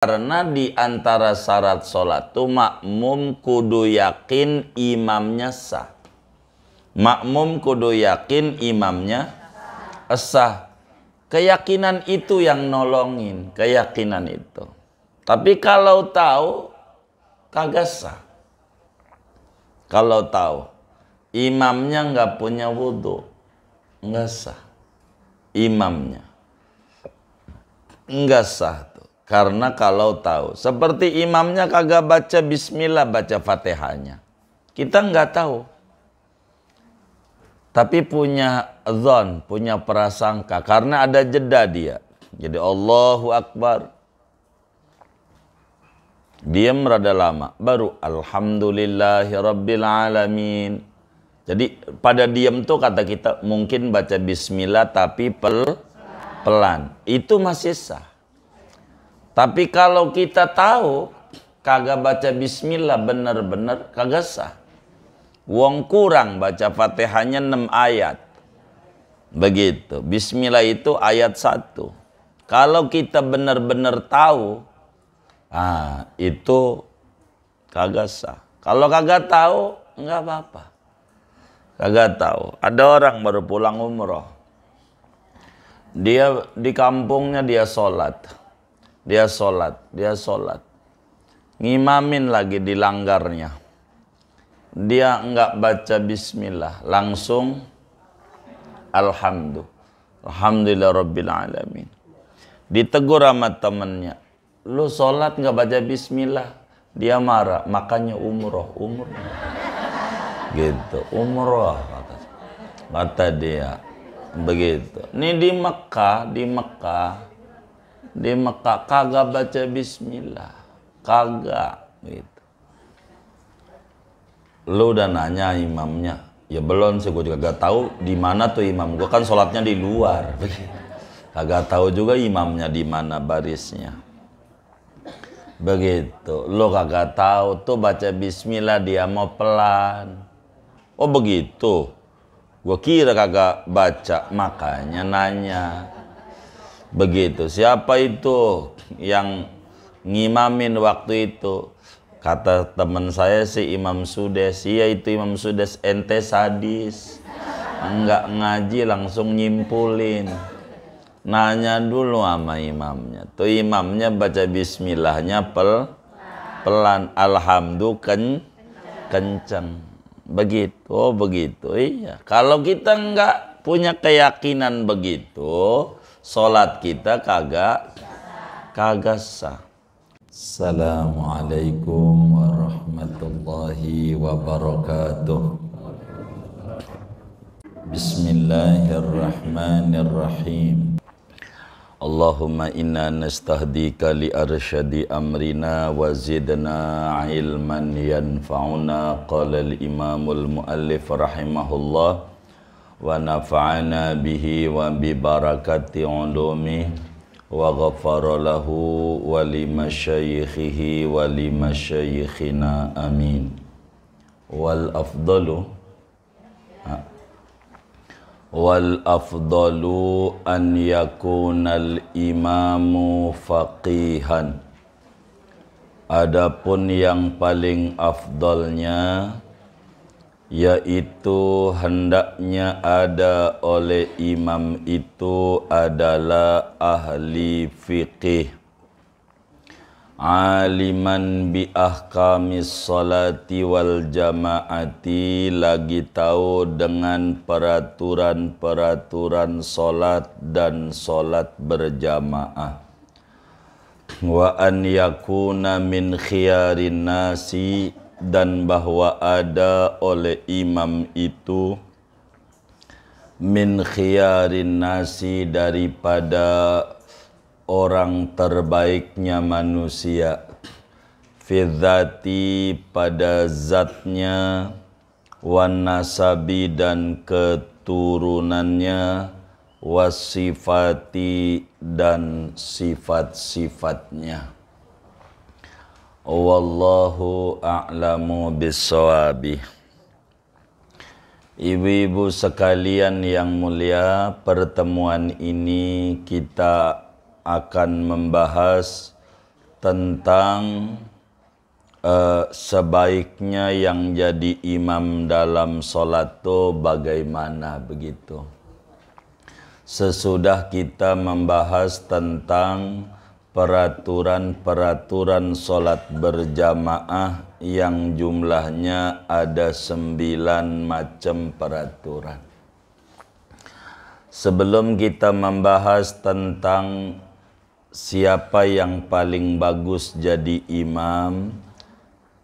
Karena di antara syarat sholat itu makmum kudu yakin imamnya sah. Makmum kudu yakin imamnya sah. Keyakinan itu yang nolongin, keyakinan itu. Tapi kalau tahu kagak sah. Kalau tahu imamnya nggak punya wudhu, nggak sah. Imamnya nggak sah. Karena kalau tahu, seperti imamnya kagak baca bismillah, baca fatihahnya. Kita nggak tahu. Tapi punya dzon, punya prasangka. Karena ada jeda dia. Jadi Allahu Akbar. Diam rada lama. Baru Alhamdulillahi Rabbil Alamin. Jadi pada diam tuh kata kita mungkin baca bismillah tapi pelan. Itu masih sah. Tapi kalau kita tahu kagak baca bismillah bener-bener kagak sah. Wong kurang baca fatihahnya 6 ayat. Begitu. Bismillah itu ayat 1. Kalau kita bener-bener tahu, itu kagak sah. Kalau kagak tahu, nggak apa-apa. Kagak tahu. Ada orang baru pulang umroh. Dia di kampungnya dia sholat. Dia sholat. Ngimamin lagi di langgarnya. Dia enggak baca bismillah, langsung Alhamdulillah Rabbil Alamin. Ditegur sama temennya, lu sholat enggak baca bismillah. Dia marah, makanya umroh. Gitu, umroh kata dia. Begitu. Ini di Mekah kagak baca bismillah, kagak gitu. Lu udah nanya imamnya? Ya belum sih, gue juga gak tahu di mana tuh imam. Gue kan sholatnya di luar, kagak tahu juga imamnya di mana barisnya. Begitu. Lu kagak tahu tuh baca bismillah dia mau pelan. Oh begitu. Gue kira kagak baca, makanya nanya. Begitu. Siapa itu yang ngimamin waktu itu? Kata teman saya si Imam Sudes. Iya itu Imam Sudes, ente sadis. Enggak ngaji langsung nyimpulin. Nanya dulu sama imamnya. Tuh imamnya baca bismillahnya pelan. Alhamdulillah kenceng. Begitu. Oh begitu. Iya. Kalau kita enggak punya keyakinan begitu, sholat kita kagak sah. Assalamualaikum warahmatullahi wabarakatuh. Bismillahirrahmanirrahim. Allahumma inna nastahdika li arsyadi amrina wa zidna ilman yanfa'una. Qala al-imamul muallif rahimahullah wa nafa'ana bihi wa bi barakati ulumi wa ghafara lahu wa li masyayikhihi wa li masyayikhina amin. Wal afdalu an yakunal imamu faqihan. Adapun yang paling afdalnya yaitu hendaknya ada oleh imam itu adalah ahli fiqih, aliman bi ahkamis salati wal jamaati, lagi tahu dengan peraturan-peraturan salat dan salat berjamaah. Wa an yakuna min khiyarin nasi, dan bahwa ada oleh imam itu min khiyarin nasi, daripada orang terbaiknya manusia, fi dzati, pada zatnya, wan nasabi, dan keturunannya, wasifati, dan sifat-sifatnya. Wallahu a'lamu bissawabih. Ibu-ibu sekalian yang mulia, pertemuan ini kita akan membahas tentang sebaiknya yang jadi imam dalam sholat itu bagaimana begitu. Sesudah kita membahas tentang peraturan-peraturan sholat berjamaah yang jumlahnya ada 9 macam peraturan. Sebelum kita membahas tentang siapa yang paling bagus jadi imam,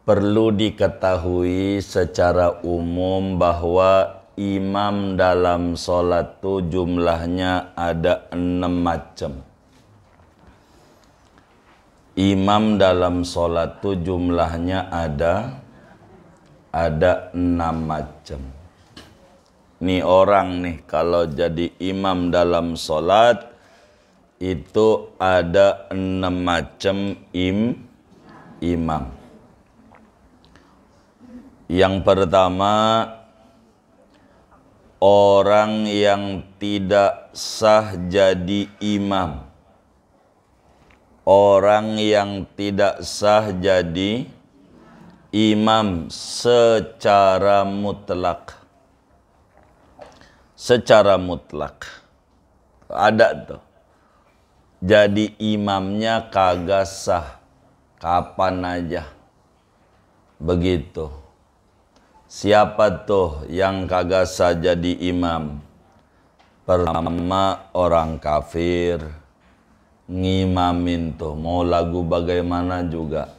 perlu diketahui secara umum bahwa imam dalam sholat itu jumlahnya ada 6 macam. Imam dalam sholat itu jumlahnya ada 6 macam. Nih orang nih kalau jadi imam dalam sholat itu ada 6 macam imam. Yang pertama, orang yang tidak sah jadi imam. Orang yang tidak sah jadi imam secara mutlak. Secara mutlak. Ada tuh. Jadi imamnya kagak sah. Kapan aja. Begitu. Siapa tuh yang kagak sah jadi imam? Pertama orang kafir. Ngimamin tuh. Mau lagu bagaimana juga.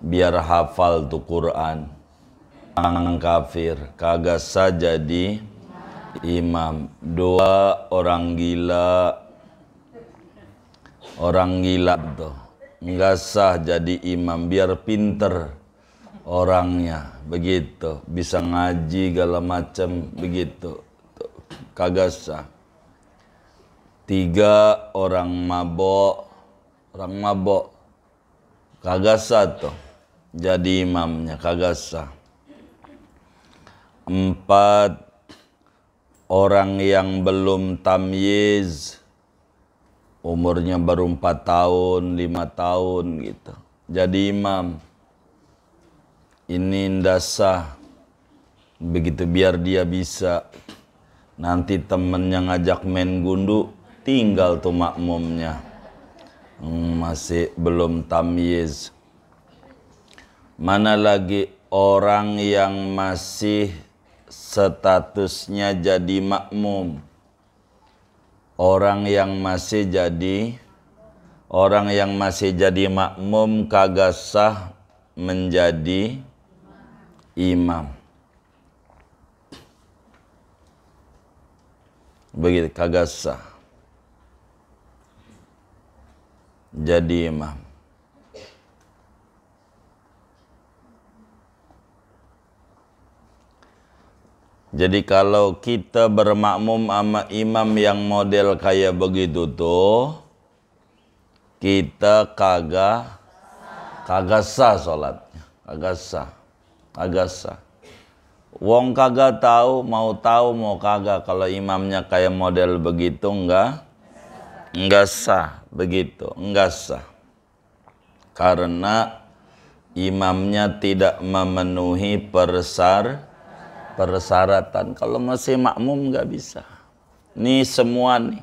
Biar hafal tuh Quran. Orang kafir. Kagak sah jadi imam. 2 orang gila. Orang gila tuh. Nggak sah jadi imam. Biar pinter orangnya, begitu, bisa ngaji segala macam, begitu, kagak sah. 3 orang mabok, kagak sah tuh, jadi imamnya, kagak sah. 4 orang yang belum tamyiz, umurnya baru 4 tahun, 5 tahun gitu, jadi imam. Ini ndak sah. Begitu biar dia bisa. Nanti temennya ngajak main gundu, tinggal tuh makmumnya. Masih belum tamyiz. Mana lagi orang yang masih statusnya jadi makmum. Orang yang masih jadi makmum kagak sah menjadi imam. Begitu, kagak sah jadi imam. Jadi kalau kita bermakmum sama imam yang model kayak begitu tuh, kita kagak sah sholatnya, kagak sah. Wong kagak tahu mau kagak, kalau imamnya kayak model begitu enggak sah, begitu, enggak sah. Karena imamnya tidak memenuhi persyaratan. Kalau masih makmum enggak bisa. Nih semua nih.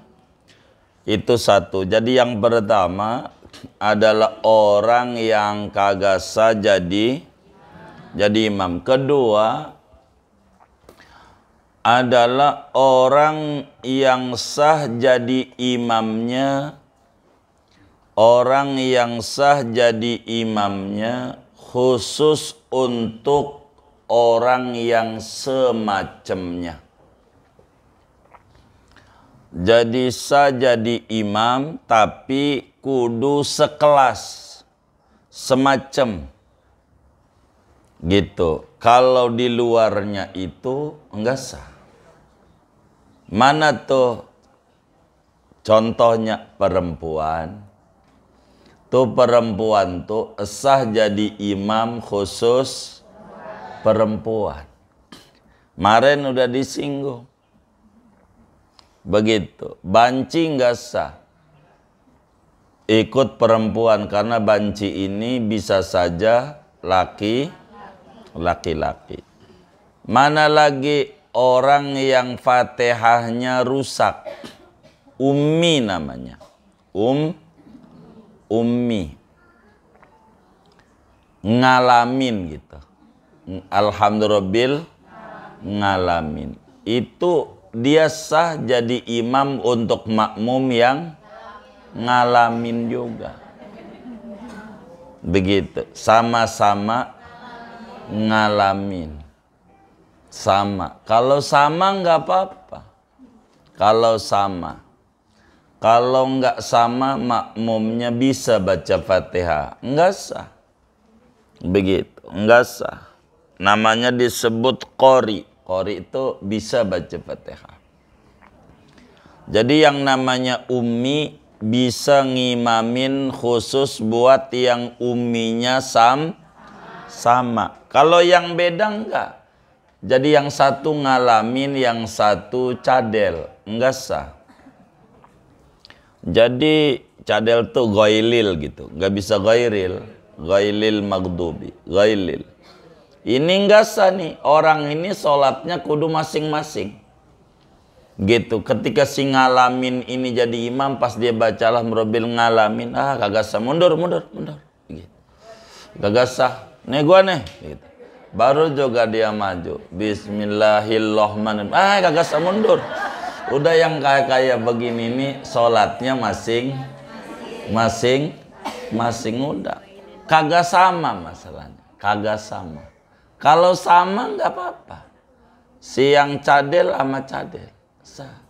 Itu satu. Jadi yang pertama adalah orang yang kagak sah jadi imam. Kedua adalah orang yang sah jadi imamnya. Orang yang sah jadi imamnya khusus untuk orang yang semacamnya. Jadi sah jadi imam tapi kudu sekelas, semacam. Gitu. Kalau di luarnya itu enggak sah. Mana tuh contohnya perempuan? Tuh perempuan tuh sah jadi imam khusus perempuan. Kemarin udah disinggung. Begitu. Banci enggak sah. ikut perempuan, karena banci ini bisa saja laki-laki. Mana lagi orang yang Fatihahnya rusak, ummi namanya, ummi, ngalamin gitu. Alhamdulillah ngalamin. Itu dia sah jadi imam untuk makmum yang ngalamin juga. Begitu, sama-sama ngalamin. Sama. Kalau sama nggak apa-apa. Kalau sama. Kalau nggak sama, makmumnya bisa baca Fatihah. Nggak sah. Begitu, nggak sah. Namanya disebut qori. Qori itu bisa baca Fatihah. Jadi yang namanya ummi bisa ngimamin khusus buat yang umminya sama. Kalau yang beda enggak. Jadi yang satu ngalamin, yang satu cadel. Enggak sah. Jadi cadel tuh ghailil gitu. Enggak bisa ghairil. Ghailil maghdubi. Ghailil. Ini enggak sah nih. Orang ini sholatnya kudu masing-masing. Gitu. Ketika si ngalamin ini jadi imam, pas dia bacalah merobil ngalamin. Kagak sah. Mundur. Gitu. Kagak sah. Nih gua nih. Gitu. Baru juga dia maju. Bismillahirrahmanirrahim. Kagak sah, mundur. Udah yang kayak begini nih sholatnya masing-masing udah. Kagak sama masalahnya. Kagak sama. Kalau sama nggak apa-apa. Si yang cadel sama cadel sah.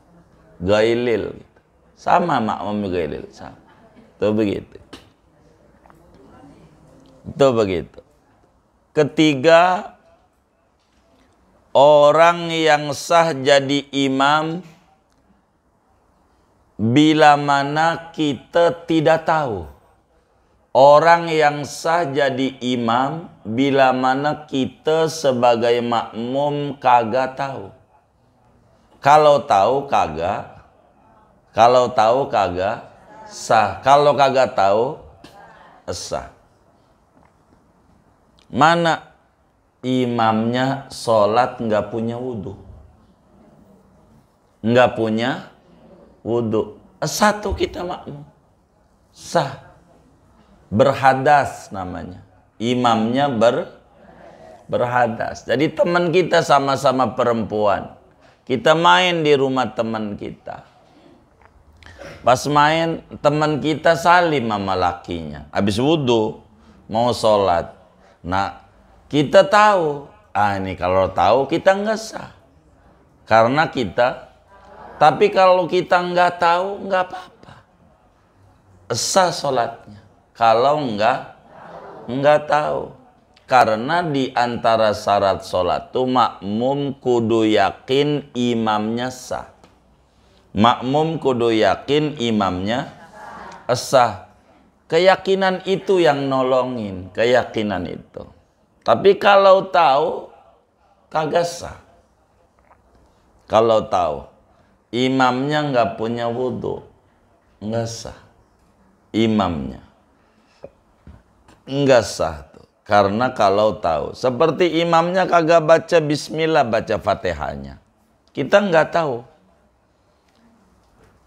Gailil gitu. Sama makmum gailil sama. Itu begitu. Itu begitu. Ketiga, orang yang sah jadi imam bila mana kita tidak tahu. Orang yang sah jadi imam bila mana kita sebagai makmum kagak tahu. Kalau tahu kagak sah. Kalau kagak tahu sah. Mana imamnya sholat nggak punya wudhu, satu kita makmum sah. Berhadas namanya, imamnya berhadas. Jadi teman kita sama-sama perempuan, kita main di rumah teman kita. Pas main, teman kita salim sama lakinya, habis wudhu mau sholat. Nah, kita tahu, ini kalau tahu kita nggak sah, karena kita. Tapi kalau kita nggak tahu, nggak apa-apa, sah sholatnya. Kalau nggak tahu, karena di antara syarat sholat itu makmum kudu yakin imamnya sah. Makmum kudu yakin imamnya sah. Keyakinan itu yang nolongin, keyakinan itu. Tapi kalau tahu, kagak sah. Kalau tahu, imamnya nggak punya wudhu, nggak sah. Imamnya nggak sah tuh. Karena kalau tahu, seperti imamnya kagak baca bismillah, baca Fatihahnya, kita nggak tahu.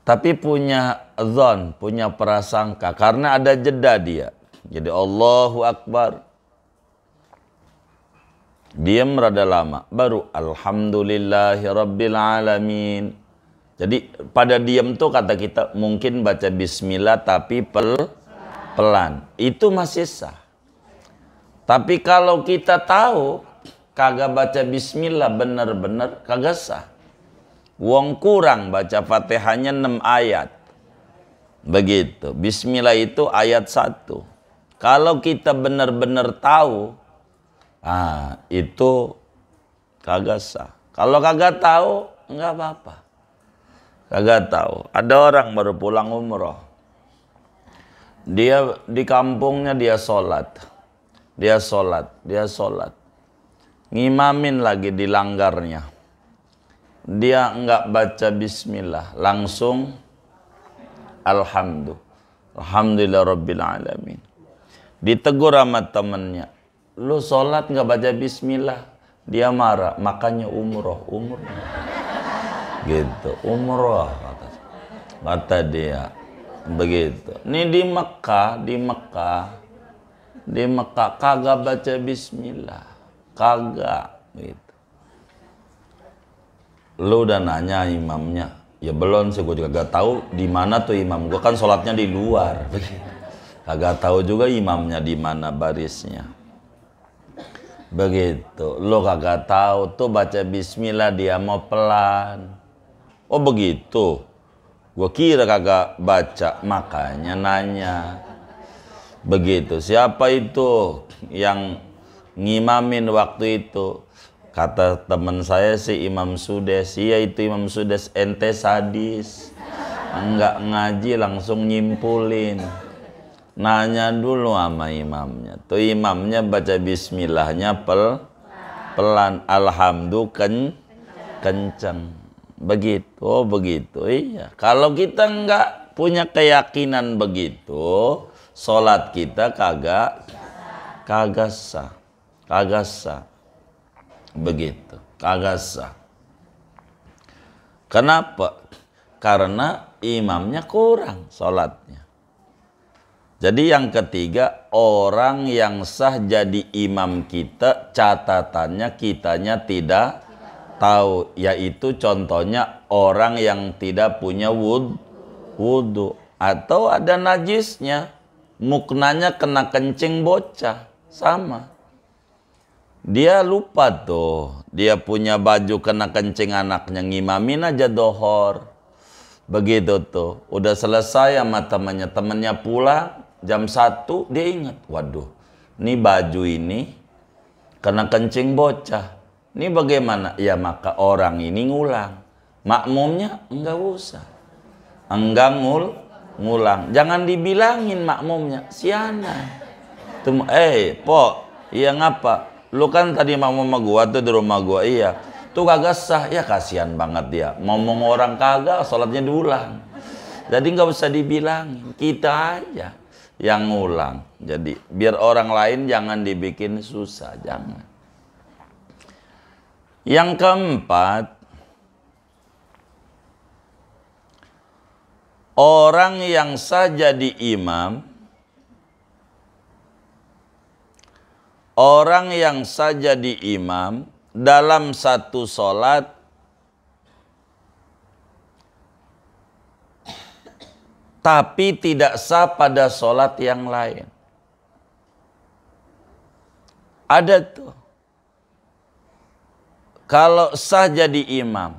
Tapi punya dzon, punya prasangka, karena ada jeda dia. Jadi Allahu Akbar, diam rada lama, baru Alhamdulillahirabbil alamin. Jadi pada diam tuh kata kita mungkin baca bismillah tapi pelan. Itu masih sah. Tapi kalau kita tahu kagak baca bismillah bener-bener kagak sah. Wong kurang baca Fatihahnya 6 ayat. Begitu. Bismillah itu ayat 1. Kalau kita bener-bener tahu, itu kagak sah. Kalau kagak tahu, nggak apa-apa. Kagak tahu. Ada orang baru pulang umroh. Dia di kampungnya dia sholat. Ngimamin lagi di langgarnya. Dia nggak baca bismillah, langsung alhamdulillah. Alhamdulillah Rabbil Alamin. Ditegur sama temennya, lu sholat nggak baca bismillah. Dia marah, makanya umroh. Gitu, umroh kata dia. Begitu. Ini di Mekah kagak baca bismillah. Kagak gitu. Lu udah nanya imamnya? Ya belum sih, gue juga gak tahu di mana tuh imam. Gue kan sholatnya di luar. Kagak tahu juga imamnya di mana barisnya. Begitu. Lu kagak tahu tuh baca bismillah dia mau pelan. Oh begitu. Gue kira kagak baca, makanya nanya. Begitu. Siapa itu yang ngimamin waktu itu? Kata teman saya si Imam Sudes. Iya itu Imam Sudes, ente sadis. Enggak ngaji langsung nyimpulin. Nanya dulu sama imamnya. Tuh imamnya baca bismillahnya pelan. Alhamdulillah kenceng. Begitu, oh begitu. Iya. Kalau kita enggak punya keyakinan begitu, sholat kita kagak sah. Begitu, kagak sah. Kenapa? Karena imamnya kurang sholatnya. Jadi yang ketiga, orang yang sah jadi imam kita, catatannya kitanya tidak tahu. Yaitu contohnya orang yang tidak punya wudhu. Atau ada najisnya, muknanya kena kencing bocah, sama. Dia lupa tuh, dia punya baju kena kencing anaknya, ngimamin aja dohor. Begitu tuh, udah selesai sama temennya pulang, jam 1 dia ingat, waduh, ini baju ini kena kencing bocah. Ini bagaimana? Ya maka orang ini ngulang. Makmumnya enggak usah. Enggak ngulang. Jangan dibilangin makmumnya, siana. Tuh, iya ngapa? Lu kan tadi mau sama gua tuh di rumah gua, iya. Tuh kagak sah, ya kasihan banget dia. Ngomong orang kagak, sholatnya diulang. Jadi nggak usah dibilangin, kita aja yang ngulang. Jadi biar orang lain jangan dibikin susah, jangan. Yang keempat, orang yang sah jadi imam, orang yang sah jadi imam dalam satu sholat tapi tidak sah pada sholat yang lain. Ada tuh. Kalau sah jadi imam.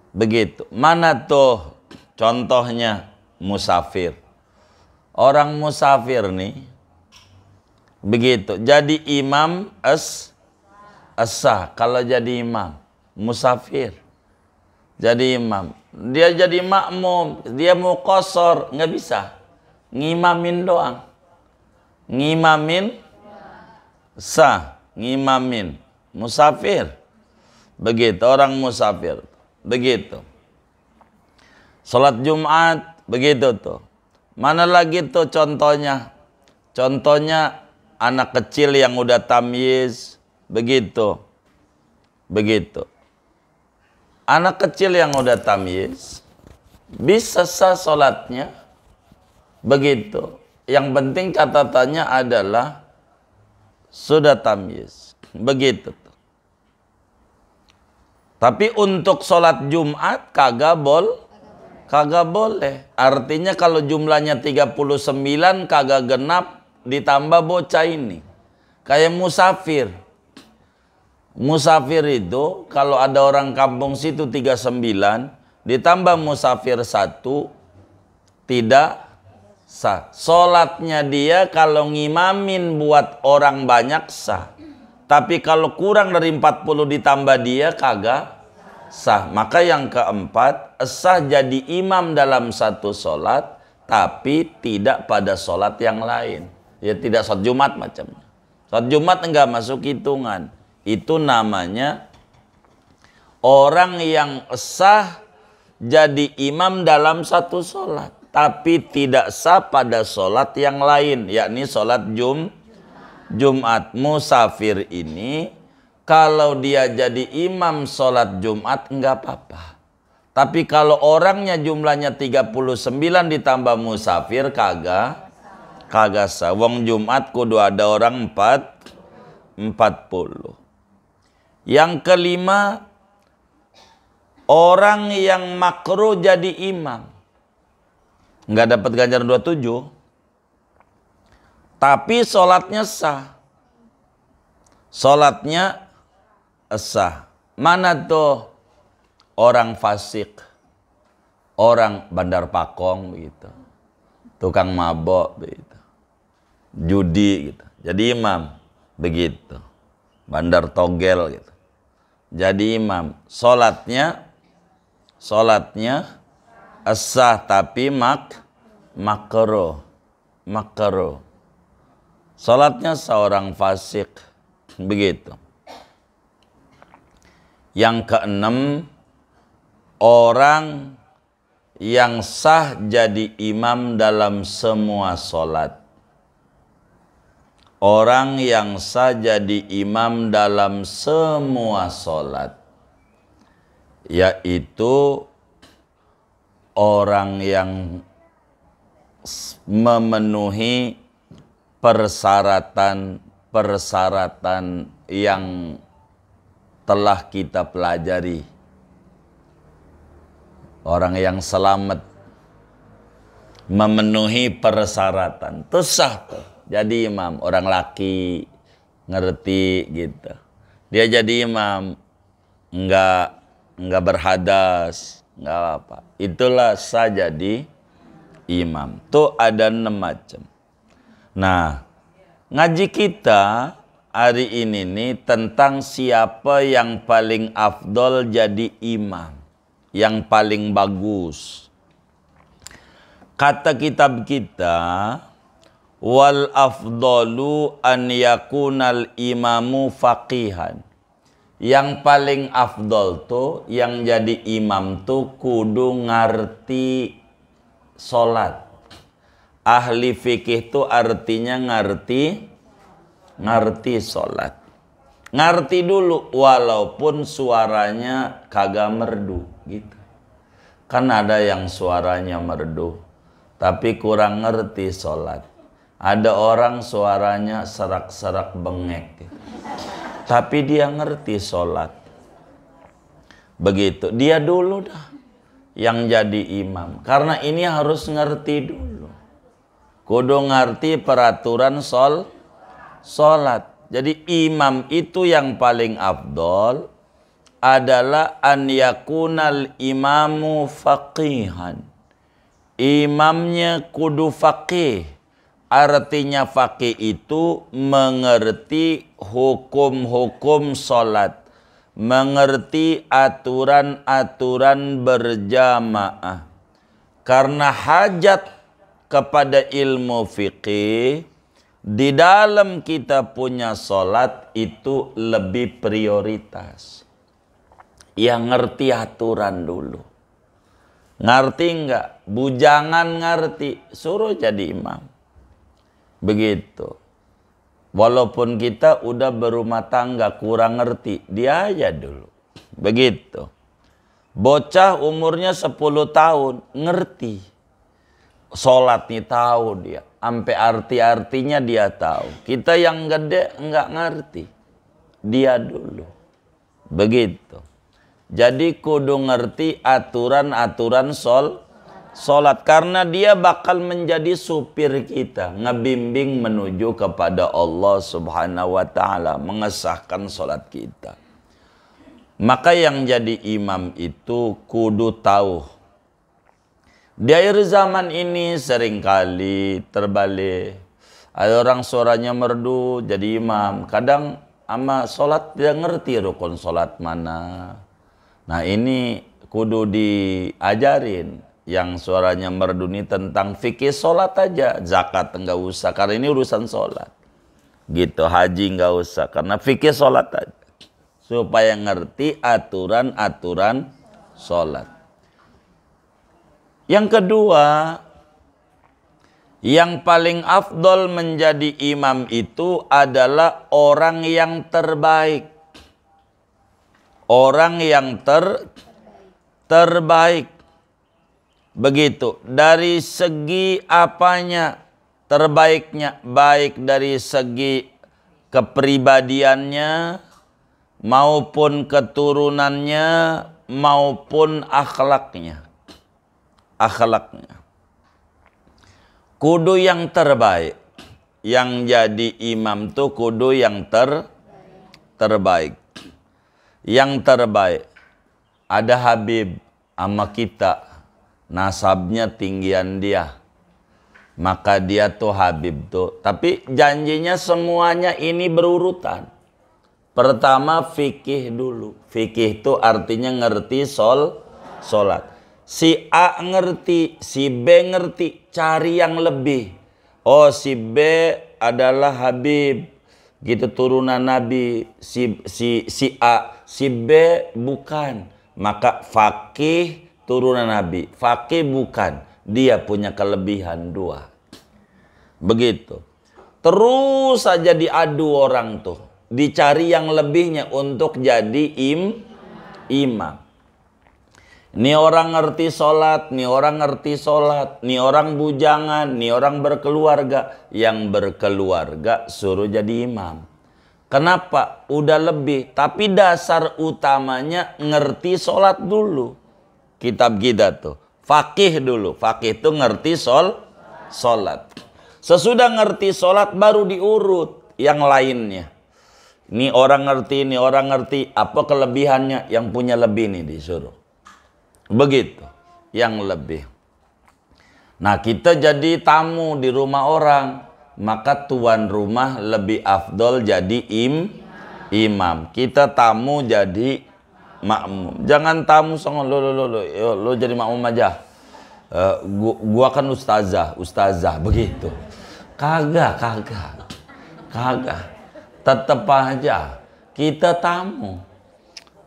Begitu. Mana tuh contohnya musafir. Orang musafir nih. Begitu. Jadi imam sah. Kalau jadi imam. Musafir. Jadi imam. Dia jadi makmum. Dia mau qashar. Nggak bisa. Ngimamin doang. Ngimamin sah. Ngimamin. Musafir. Begitu. Orang musafir. Begitu. Salat Jumat. Begitu tuh. Mana lagi tuh contohnya? Contohnya anak kecil yang udah tamyiz, begitu. Anak kecil yang udah tamyiz bisa sah sholatnya, begitu. Yang penting catatannya adalah sudah tamyiz, begitu. Tapi untuk sholat Jumat kagak boleh. Artinya kalau jumlahnya 39 kagak genap ditambah bocah ini. Kayak musafir. Musafir itu kalau ada orang kampung situ 39 ditambah musafir 1 tidak sah. Sholatnya dia kalau ngimamin buat orang banyak sah. Tapi kalau kurang dari 40 ditambah dia kagak sah. Maka yang keempat, sah jadi imam dalam satu sholat tapi tidak pada sholat yang lain. Ya tidak sholat Jumat macamnya. Sholat Jumat enggak masuk hitungan. Itu namanya orang yang sah jadi imam dalam satu sholat. tapi tidak sah pada sholat yang lain, yakni sholat Jumat. Musafir ini kalau dia jadi imam sholat Jumat enggak apa-apa. Tapi kalau orangnya jumlahnya 39 ditambah musafir kagak sah. Wong Jumat kudu ada orang 40. Yang kelima, orang yang makruh jadi imam nggak dapat ganjaran 27, tapi sholatnya sah. Sholatnya sah. Mana tuh orang fasik, orang bandar pakong begitu, tukang mabok begitu, judi gitu, jadi imam begitu, bandar togel gitu, jadi imam. Sholatnya sah tapi makruh. Sholatnya seorang fasik begitu. Yang keenam, orang yang sah jadi imam dalam semua sholat. Orang yang sah jadi imam dalam semua sholat, yaitu orang yang memenuhi persyaratan yang telah kita pelajari. Orang yang selamat memenuhi persyaratan itu sah tuh jadi imam. Orang laki ngerti gitu, dia jadi imam, enggak berhadas, enggak apa, itulah sah jadi imam. Tuh ada 6 macam. Nah, ngaji kita hari ini nih tentang siapa yang paling afdol jadi imam, yang paling bagus. Kata kitab kita, wal afdalu an yakunal imamu faqihan. Yang paling afdol tuh yang jadi imam tuh kudu ngerti sholat. Ahli fikih tuh artinya ngerti sholat. Ngerti dulu walaupun suaranya kagak merdu gitu. Kan ada yang suaranya merdu tapi kurang ngerti sholat. Ada orang suaranya serak-serak bengek gitu, tapi dia ngerti sholat. Begitu, dia dulu dah yang jadi imam. Karena ini harus ngerti dulu. Kudu ngerti peraturan sholat. Jadi imam itu yang paling afdol adalah an yakunal imamu faqihan. Imamnya kudu faqih. Artinya faqih itu mengerti hukum-hukum sholat, mengerti aturan-aturan berjamaah. Karena hajat kepada ilmu fikih di dalam kita punya sholat itu lebih prioritas. Yang ngerti aturan dulu. Ngerti enggak? Bujangan ngerti, suruh jadi imam. Begitu. Walaupun kita udah berumah tangga kurang ngerti, dia aja dulu. Begitu. Bocah umurnya 10 tahun ngerti. Sholat nih tahu dia. Sampai arti-artinya dia tahu. Kita yang gede enggak ngerti. Dia dulu. Begitu. Jadi kudu ngerti aturan-aturan sholat. Karena dia bakal menjadi supir kita. Ngebimbing menuju kepada Allah subhanahu wa ta'ala. Mengesahkan sholat kita. Maka yang jadi imam itu kudu tahu. Di akhir zaman ini seringkali terbalik. Ada orang suaranya merdu jadi imam. Kadang ama sholat tidak ngerti rukun sholat mana. Nah ini kudu diajarin. Yang suaranya merdu ini tentang fikih sholat aja. Zakat enggak usah karena ini urusan sholat. Gitu, haji enggak usah karena fikih sholat aja. Supaya ngerti aturan-aturan sholat. Yang kedua, Yang paling afdol menjadi imam itu adalah orang yang terbaik. Orang yang terbaik. Begitu. Dari segi apanya terbaiknya? Baik dari segi kepribadiannya, maupun keturunannya, maupun akhlaknya. Akhlaknya. Kudu yang terbaik. Yang jadi imam tuh kudu yang terbaik. Yang terbaik. Ada Habib sama kita. Nasabnya tinggian dia. Maka dia tuh Habib tuh. Tapi janjinya semuanya ini berurutan. Pertama fikih dulu. Fikih itu artinya ngerti sholat. Si A ngerti, si B ngerti, cari yang lebih. Oh, si B adalah Habib, gitu turunan Nabi. Si A, si B bukan. Maka fakih turunan Nabi. Fakih bukan, dia punya kelebihan 2. Begitu. Terus saja diadu orang tuh. Dicari yang lebihnya untuk jadi imam. Ini orang ngerti sholat, ini orang ngerti sholat, ini orang bujangan, ini orang berkeluarga. Yang berkeluarga suruh jadi imam. Kenapa? Udah lebih. Tapi dasar utamanya ngerti sholat dulu. Kitab kita tuh. Fakih dulu. Fakih itu ngerti sholat. Sesudah ngerti sholat baru diurut yang lainnya. Ini orang ngerti, ini orang ngerti. Apa kelebihannya? Yang punya lebih nih disuruh. Begitu, yang lebih. Nah, kita jadi tamu di rumah orang, maka tuan rumah lebih afdol jadi imam. Kita tamu jadi makmum. Jangan tamu sama lo jadi makmum aja. Gua kan ustazah begitu. Kagak. Tetep aja kita tamu.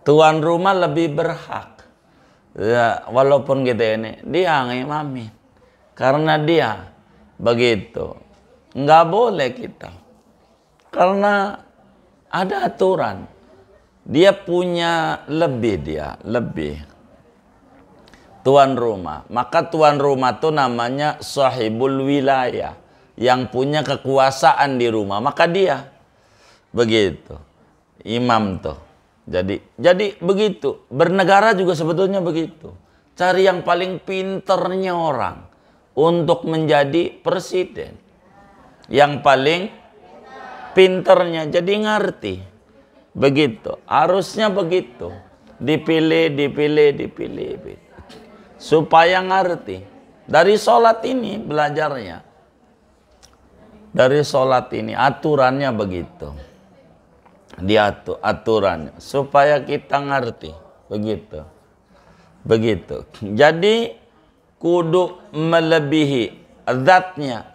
Tuan rumah lebih berhak. Ya, walaupun kita ini dia ngimamin karena dia begitu, nggak boleh kita karena ada aturan. Dia punya lebih, tuan rumah. Maka tuan rumah tuh namanya sahibul wilayah, yang punya kekuasaan di rumah. Maka dia begitu, imam tuh. Jadi begitu. Bernegara juga sebetulnya begitu. Cari yang paling pinternya orang untuk menjadi presiden. Yang paling pinternya jadi ngerti. Begitu. Harusnya begitu. Dipilih. Supaya ngerti. Dari sholat ini belajarnya. Dari sholat ini aturannya begitu. Diatur aturannya supaya kita ngerti begitu. Jadi kudu melebihi zatnya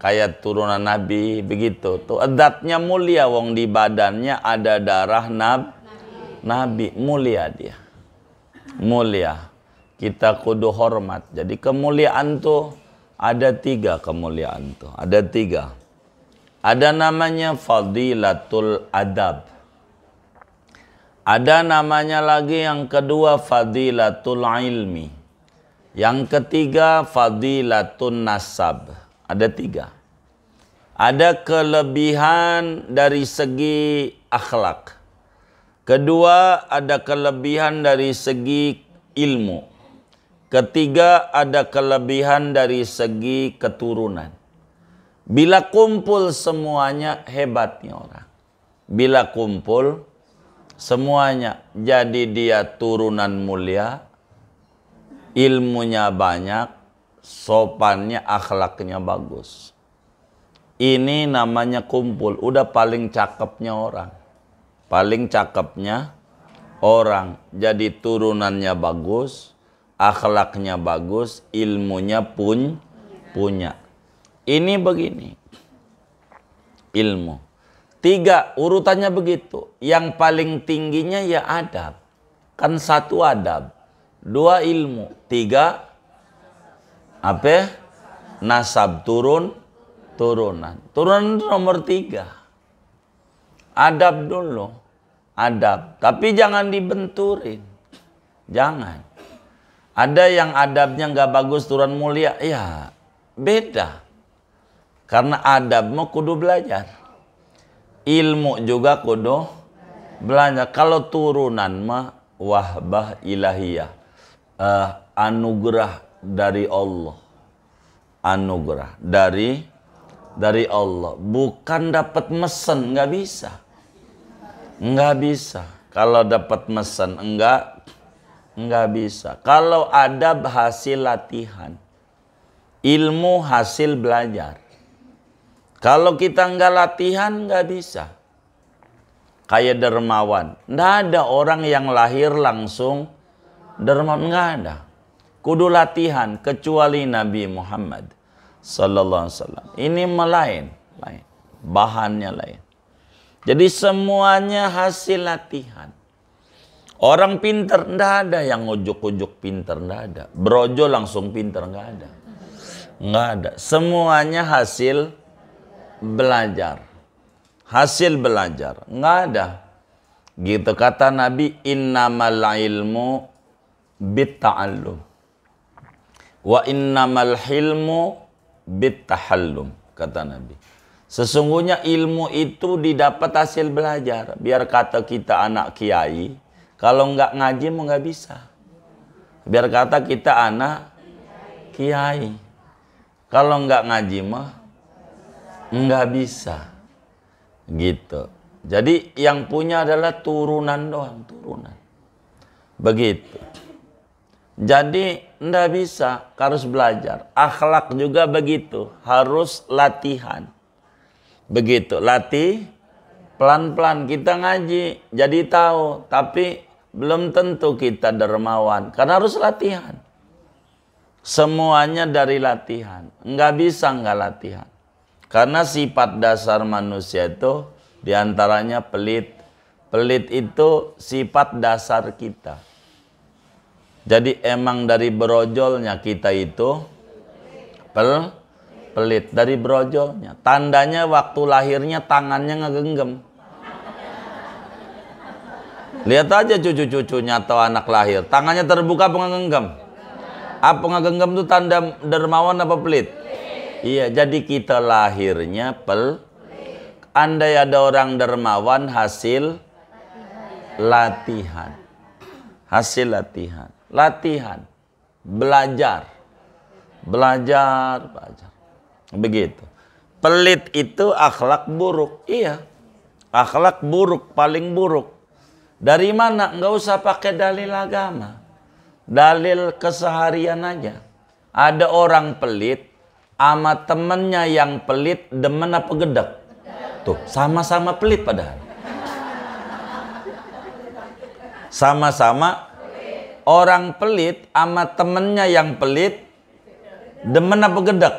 kayak turunan Nabi begitu tuh. Zatnya mulia, wong di badannya ada darah Nabi, mulia dia, mulia. Kita kudu hormat. Jadi kemuliaan tuh ada 3 kemuliaan tuh, ada 3. Ada namanya fadilatul adab. Ada namanya lagi yang kedua fadilatul ilmi. Yang ketiga fadilatun nasab. Ada 3. Ada kelebihan dari segi akhlak. Kedua ada kelebihan dari segi ilmu. Ketiga ada kelebihan dari segi keturunan. Bila kumpul semuanya, hebatnya orang. Bila kumpul semuanya, jadi dia turunan mulia, ilmunya banyak, sopannya, akhlaknya bagus. Ini namanya kumpul. Udah paling cakepnya orang. Paling cakepnya orang. Jadi turunannya bagus, akhlaknya bagus, ilmunya pun punya. Ini begini, ilmu. 3, urutannya begitu. Yang paling tingginya ya adab. Kan 1 adab, 2 ilmu, 3 apa? nasab turunan itu nomor 3. Adab dulu, adab, tapi jangan dibenturin, jangan. Ada yang adabnya nggak bagus turun mulia, ya beda. Karena adab mau kudu belajar, ilmu juga kudu belajar. Kalau turunan mah wahbah ilahiyah, anugerah dari Allah, anugerah dari Allah, bukan dapat mesen, nggak bisa. Kalau dapat mesen enggak bisa. Kalau adab hasil latihan, ilmu hasil belajar. Kalau kita enggak latihan enggak bisa. Kayak dermawan, enggak ada orang yang lahir langsung dermawan, enggak ada. Kudu latihan, kecuali Nabi Muhammad sallallahu alaihi wasallam. Ini lain, bahannya lain. Jadi semuanya hasil latihan. Orang pinter, enggak ada yang ujuk-ujuk pinter, enggak ada. Brojo langsung pinter, enggak ada. Enggak ada. Semuanya hasil belajar. Hasil belajar, enggak ada. Gitu kata Nabi, innamal ilmu bitta'allum wa innamal hilmu bittahallum, kata Nabi. Sesungguhnya ilmu itu didapat hasil belajar. Biar kata kita anak kiai, kalau nggak ngaji mau nggak bisa. Biar kata kita anak kiai, kalau nggak ngaji mah nggak bisa. Gitu. Jadi yang punya adalah turunan doang, turunan. Begitu. Jadi nggak bisa, harus belajar. Akhlak juga begitu, harus latihan. Begitu, latih pelan-pelan. Kita ngaji jadi tahu, tapi belum tentu kita dermawan, karena harus latihan. Semuanya dari latihan. Nggak bisa nggak latihan. Karena sifat dasar manusia itu diantaranya pelit. Pelit itu sifat dasar kita. Jadi emang dari berojolnya kita itu pelit. Dari berojolnya. Tandanya waktu lahirnya tangannya ngegenggam. Lihat aja cucu-cucunya atau anak lahir, tangannya terbuka apa ngegenggam? Apa ngegenggam itu tanda dermawan apa pelit? Iya, jadi kita lahirnya Andai ada orang dermawan hasil latihan. Hasil latihan. Latihan. Belajar. Begitu. Pelit itu akhlak buruk. Iya. Akhlak buruk, paling buruk. Dari mana? Nggak usah pakai dalil agama. Dalil keseharian aja. Ada orang pelit, sama temennya yang pelit, demen apa gedek? Tuh, sama-sama pelit padahal. Sama-sama orang pelit, sama temennya yang pelit, demen apa gedek?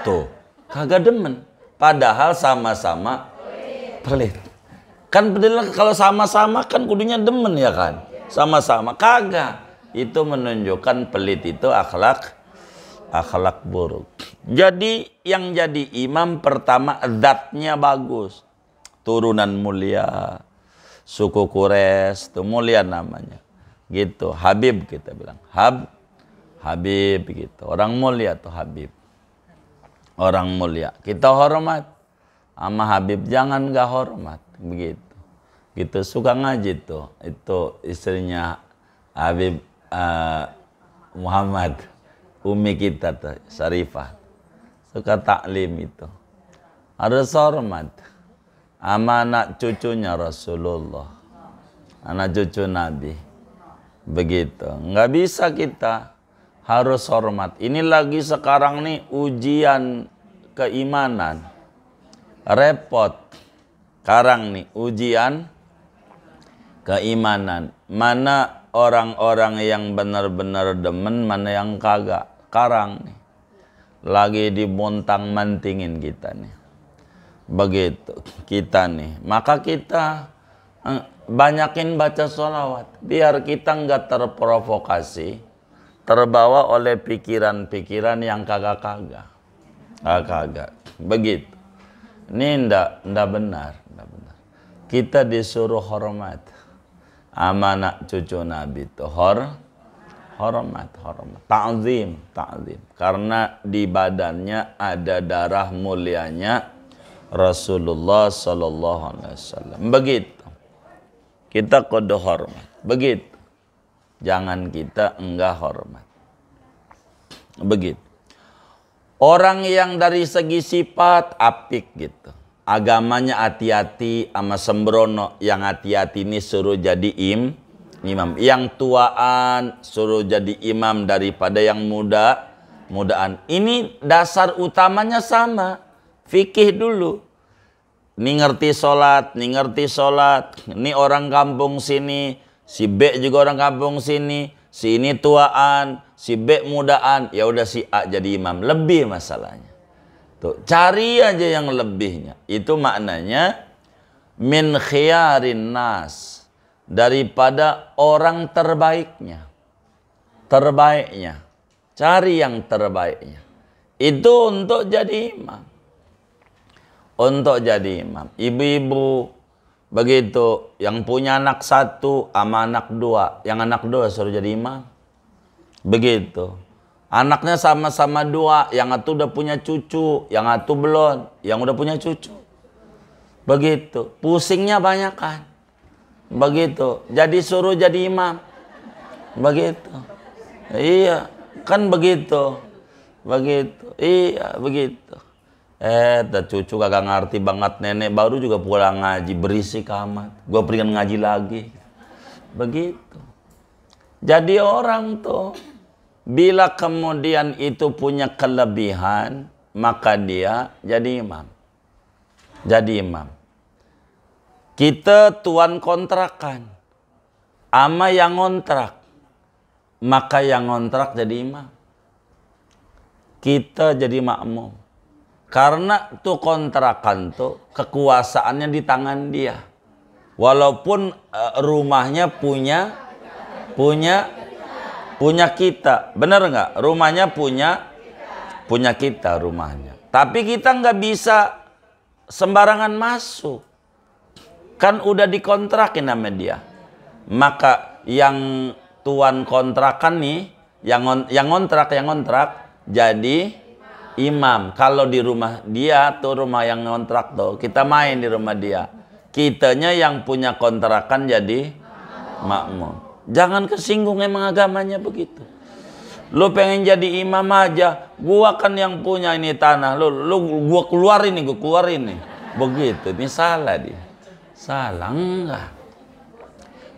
Tuh, kagak demen. Padahal sama-sama pelit. Kan bener, kalau sama-sama kan kudunya demen ya kan? Sama-sama, kagak. Itu menunjukkan pelit itu akhlak buruk. Jadi yang jadi imam pertama zatnya bagus. Turunan mulia, suku Quraisy, itu mulia namanya. Gitu, Habib kita bilang. Habib gitu. Orang mulia tuh Habib. Orang mulia. Kita hormat. Sama Habib jangan gak hormat. Begitu. Gitu, suka ngaji tuh. Itu istrinya Habib Muhammad, umi kita tuh, Syarifah, suka taklim itu. Harus hormat sama anak cucunya Rasulullah, anak cucu Nabi. Begitu, nggak bisa kita, harus hormat. Ini lagi sekarang nih ujian keimanan, repot. Sekarang nih ujian keimanan, mana orang-orang yang benar-benar demen, mana yang kagak. Sekarang nih lagi dibontang mantingin kita nih. Begitu kita nih. Maka kita banyakin baca sholawat biar kita nggak terprovokasi, terbawa oleh pikiran-pikiran yang kagak-kagak. Kagak. Begitu. Ini ndak benar, ndak benar. Kita disuruh hormat sama anak cucu Nabi itu hormat. Ta'zim. Karena di badannya ada darah mulianya Rasulullah sallallahu alaihi wasallam. Begitu. Kita kudu hormat. Begitu. Jangan kita enggak hormat. Begitu. Orang yang dari segi sifat apik gitu. Agamanya hati-hati sama sembrono. Yang hati-hati ini suruh jadi imam. Yang tuaan suruh jadi imam daripada yang mudaan. Ini dasar utamanya sama. Fikih dulu. Ini ngerti sholat. Ini orang kampung sini. Si B juga orang kampung sini. Si ini tuaan, si B mudaan, ya udah si A jadi imam. Lebih masalahnya. Tuh, cari aja yang lebihnya. Itu maknanya min khiyarin nas, daripada orang terbaiknya. Cari yang terbaiknya. Itu untuk jadi imam. Ibu-ibu begitu, yang punya anak 1 sama anak 2, yang anak 2 suruh jadi imam. Begitu. Anaknya sama-sama 2, yang satu udah punya cucu, yang satu belum, yang udah punya cucu. Begitu. Pusingnya banyak kan. Begitu. Jadi suruh jadi imam. Begitu. Iya, kan begitu. Iya, begitu. Cucu kagak ngerti banget, nenek baru juga pulang ngaji, berisik amat. Gue pengen ngaji lagi. Begitu. Jadi orang tuh, bila kemudian itu punya kelebihan, maka dia jadi imam. Kita tuan kontrakan, ama yang ngontrak, maka yang ngontrak jadi imam. Kita jadi makmum. Karena tuh kontrakan tuh kekuasaannya di tangan dia. Walaupun rumahnya punya kita. Bener nggak? Rumahnya punya kita rumahnya. Tapi kita nggak bisa sembarangan masuk. Kan udah dikontrakin sama dia. Maka yang tuan kontrakan nih, yang ngontrak jadi imam. Kalau di rumah dia tuh, rumah yang ngontrak tuh, kita main di rumah dia. Kitanya yang punya kontrakan jadi makmum. Jangan kesinggung, emang agamanya begitu. Lu pengen jadi imam aja, gua kan yang punya ini tanah. Gua keluarin nih. Begitu, ini salah dia. Salah enggak.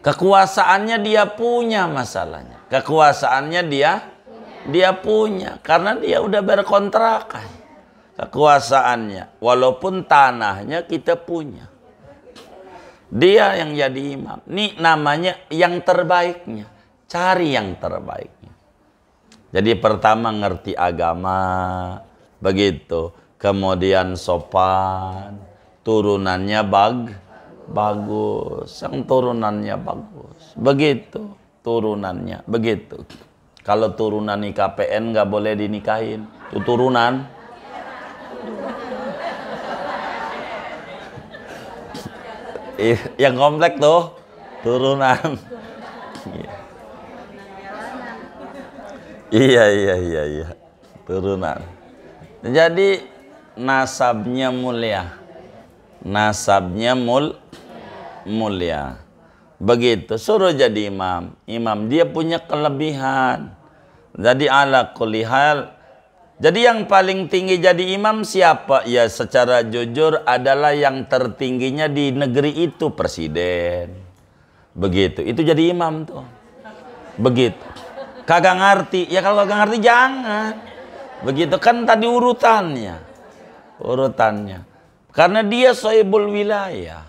Kekuasaannya dia punya masalahnya. Kekuasaannya dia punya, karena dia udah berkontrakan kekuasaannya, walaupun tanahnya kita punya. Dia yang jadi imam. Ini namanya yang terbaiknya. Cari yang terbaiknya. Jadi pertama ngerti agama, begitu. Kemudian sopan, turunannya bagus, yang turunannya bagus. Begitu, turunannya begitu. Kalau turunan IKPN nggak boleh dinikahin. Itu turunan. Yang komplek tuh turunan. Iya. Turunan. Jadi nasabnya mulia. Mulia. Begitu. Suruh jadi imam. Dia punya kelebihan. Jadi ala kulli hal. Jadi yang paling tinggi jadi imam siapa? Ya secara jujur adalah yang tertingginya di negeri itu, presiden. Begitu. Itu jadi imam tuh. Begitu. Kagak ngerti. Ya kalau kagak ngerti jangan. Begitu kan tadi urutannya. Karena dia sohibul wilayah.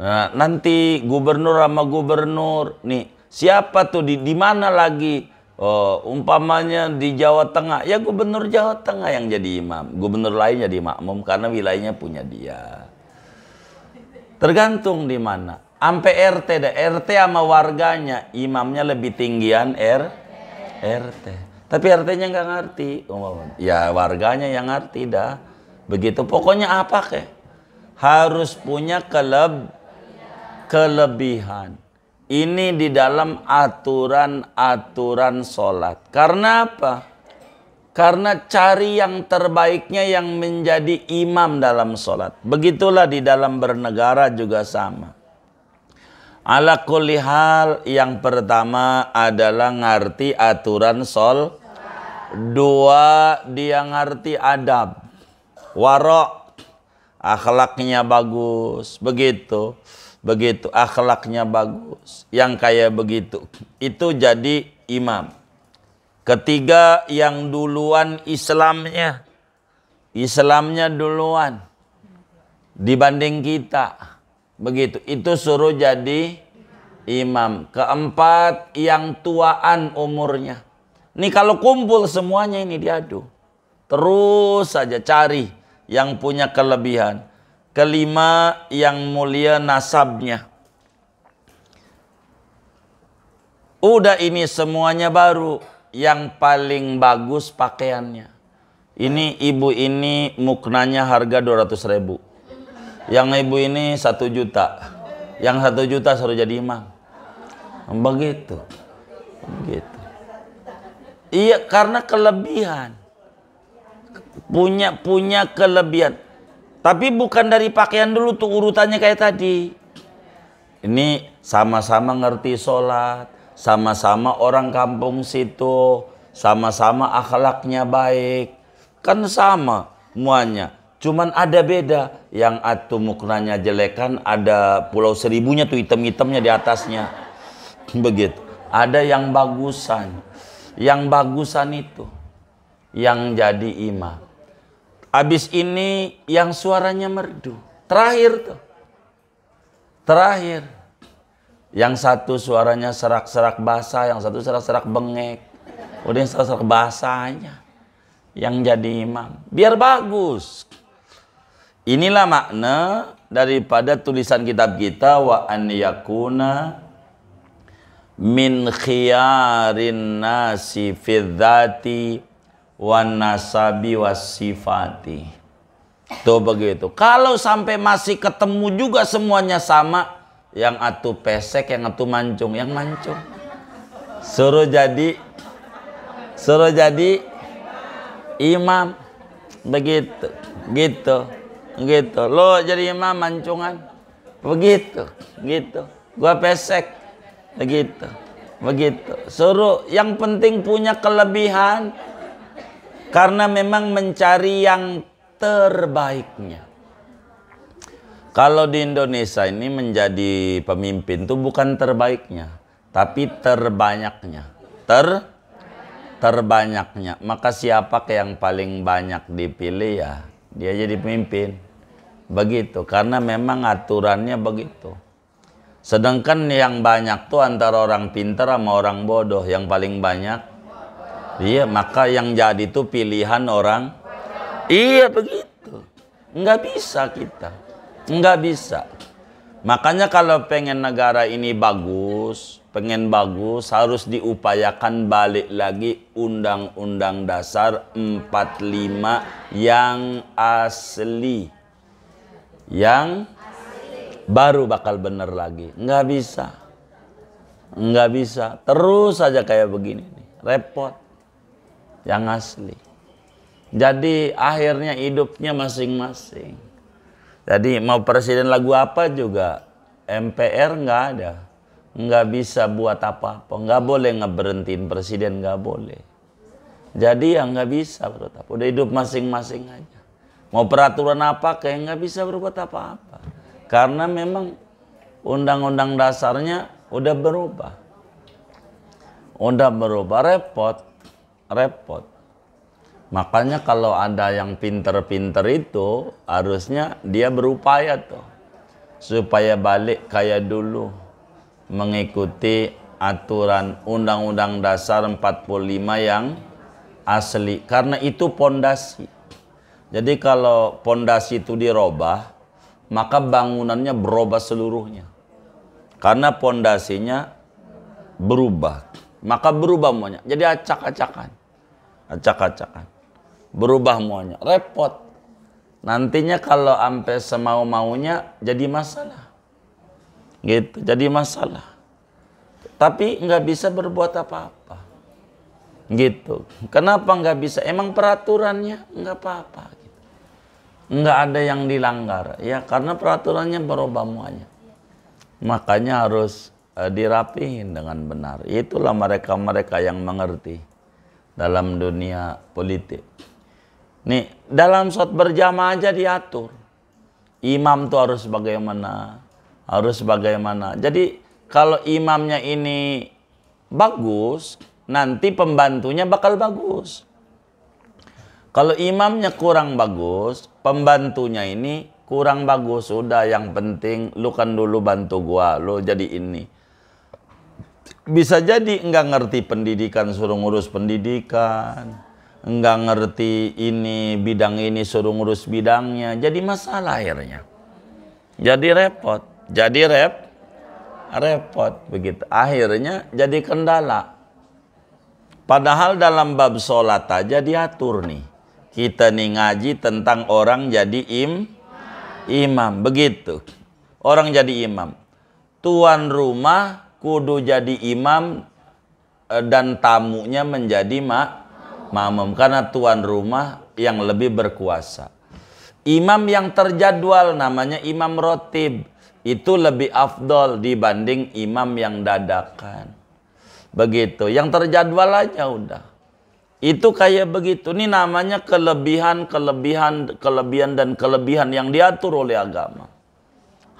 Nah, nanti gubernur sama gubernur. Nih, siapa tuh di mana lagi? Oh, umpamanya di Jawa Tengah, ya gubernur Jawa Tengah yang jadi imam, gubernur lain jadi makmum karena wilayahnya punya dia. Tergantung di mana. Sampai RT sama warganya, imamnya lebih tinggian RT. Tapi artinya nggak ngerti. Ya warganya yang ngerti dah. Begitu. Pokoknya apa kek? Harus punya kelebihan. Ini di dalam aturan-aturan sholat. Karena apa? Karena cari yang terbaiknya yang menjadi imam dalam sholat. Begitulah di dalam bernegara juga sama. Ala kulli hal, yang pertama adalah ngerti aturan sholat. Dua, dia ngerti adab. Warok, akhlaknya bagus. Begitu akhlaknya bagus. Yang kayak begitu, itu jadi imam. Ketiga, yang duluan Islamnya duluan dibanding kita. Begitu, itu suruh jadi imam. Keempat, yang tuaan umurnya. Nih kalau kumpul semuanya ini diadu. Terus saja cari yang punya kelebihan. Kelima, yang mulia nasabnya. Udah ini semuanya baru. Yang paling bagus pakaiannya. Ini ibu ini muknanya harga 200.000. Yang ibu ini 1 juta. Yang 1 juta suruh jadi imam. Begitu. Iya, karena kelebihan. Punya kelebihan. Tapi bukan dari pakaian dulu tuh urutannya kayak tadi. Ini sama-sama ngerti sholat, sama-sama orang kampung situ, sama-sama akhlaknya baik. Kan sama semuanya. Cuman ada beda. Yang atu muknanya jelekan, ada Pulau Seribunya tuh hitam-hitamnya di atasnya. Begitu. Ada yang bagusan. Yang bagusan itu yang jadi imam. Habis ini yang suaranya merdu. Terakhir. Yang satu suaranya serak-serak basah, yang satu serak-serak bengek. Udah yang serak-serak basahnya yang jadi imam. Biar bagus. Inilah makna daripada tulisan kitab kita, wa an yakuna min khiyarin nasi fidzati wan nasabi was sifati. Tuh begitu. Kalau sampai masih ketemu juga semuanya sama, yang atu pesek, yang atu mancung, yang mancung suruh jadi imam. Begitu. Lo jadi imam mancungan. Begitu. Gua pesek. Begitu. Suruh, yang penting punya kelebihan. Karena memang mencari yang terbaiknya. Kalau di Indonesia ini menjadi pemimpin itu bukan terbaiknya, tapi terbanyaknya. Terbanyaknya. Maka siapa yang paling banyak dipilih, ya dia jadi pemimpin. Begitu. Karena memang aturannya begitu. Sedangkan yang banyak tuh antara orang pintar sama orang bodoh. Yang paling banyak. Iya, maka yang jadi itu pilihan orang. Iya, begitu. Nggak bisa kita. Nggak bisa. Makanya kalau pengen negara ini bagus, harus diupayakan balik lagi Undang-Undang Dasar 45 yang asli. Yang baru bakal bener lagi. Nggak bisa. Terus saja kayak begini nih. Repot. Yang asli. Jadi akhirnya hidupnya masing-masing. Jadi mau presiden lagu apa juga, MPR nggak ada. Nggak bisa buat apa-apa. Nggak boleh ngeberhentiin presiden, nggak boleh. Jadi ya nggak bisa berbuat apa. Udah hidup masing-masing aja. Mau peraturan apa kayak nggak bisa berbuat apa-apa. Karena memang undang-undang dasarnya udah berubah. Repot. Makanya kalau ada yang pinter-pinter itu, harusnya dia berupaya tuh. Supaya balik kayak dulu. Mengikuti aturan Undang-Undang Dasar 45 yang asli. Karena itu pondasi. Jadi kalau pondasi itu dirobah, maka bangunannya berubah seluruhnya. Karena pondasinya berubah. Maka berubah semuanya. Jadi acak-acakan. acak-acakan. Berubah muanya, repot. Nantinya kalau sampai semau-maunya jadi masalah. Gitu, jadi masalah. Tapi nggak bisa berbuat apa-apa. Gitu. Kenapa nggak bisa? Emang peraturannya nggak apa-apa. Gitu. Nggak ada yang dilanggar. Ya karena peraturannya berubah muanya. Makanya harus dirapihin dengan benar. Itulah mereka-mereka yang mengerti dalam dunia politik. Nih, dalam sholat berjamaah aja diatur. Imam tuh harus bagaimana, harus bagaimana. Jadi kalau imamnya ini bagus, nanti pembantunya bakal bagus. Kalau imamnya kurang bagus, pembantunya ini kurang bagus. Udah, yang penting lu kan dulu bantu gua, lu jadi ini. Bisa jadi enggak ngerti pendidikan, suruh ngurus pendidikan. Enggak ngerti ini, bidang ini, suruh ngurus bidangnya. Jadi masalah akhirnya. Jadi repot. Jadi repot begitu. Akhirnya jadi kendala. Padahal dalam bab sholat aja diatur nih. Kita nih ngaji tentang orang jadi imam. Begitu. Orang jadi imam. Tuan rumah kudu jadi imam dan tamunya menjadi makmum. Karena tuan rumah yang lebih berkuasa. Imam yang terjadwal namanya imam rotib. Itu lebih afdol dibanding imam yang dadakan. Begitu. Yang terjadwal aja udah. Itu kayak begitu. Ini namanya kelebihan dan kelebihan yang diatur oleh agama.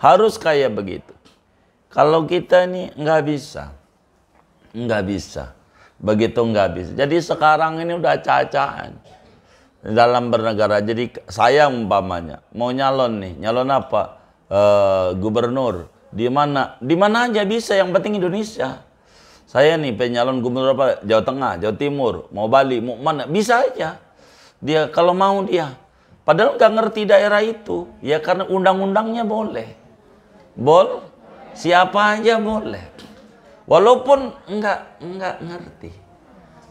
Harus kayak begitu. Kalau kita ini nggak bisa. Nggak bisa. Begitu nggak bisa. Jadi sekarang ini udah acak-acakan dalam bernegara. Jadi saya umpamanya mau nyalon nih, nyalon apa? Gubernur. Di mana aja bisa, yang penting Indonesia. Saya nih penyalon gubernur apa? Jawa Tengah, Jawa Timur, mau Bali, mau mana, bisa aja. Dia kalau mau dia. Padahal nggak ngerti daerah itu. Ya karena undang-undangnya boleh. Siapa aja boleh. Walaupun enggak ngerti.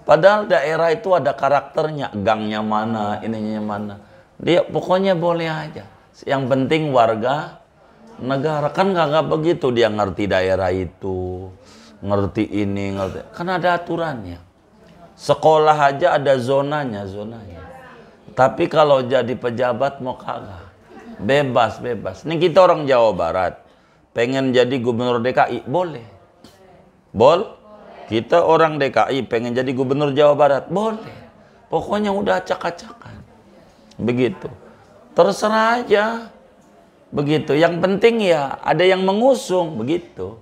Padahal daerah itu ada karakternya, gangnya mana, ininya mana. Dia pokoknya boleh aja. Yang penting warga negara. Kan nggak begitu, dia ngerti daerah itu, ngerti ini, ngerti. Kan ada aturannya. Sekolah aja ada zonanya. Tapi kalau jadi pejabat mau kagak. Bebas. Ini kita orang Jawa Barat. Pengen jadi gubernur DKI, boleh. Kita orang DKI pengen jadi gubernur Jawa Barat, boleh. Pokoknya udah acak-acakan. Begitu. Terserah aja. Begitu. Yang penting ya ada yang mengusung, begitu.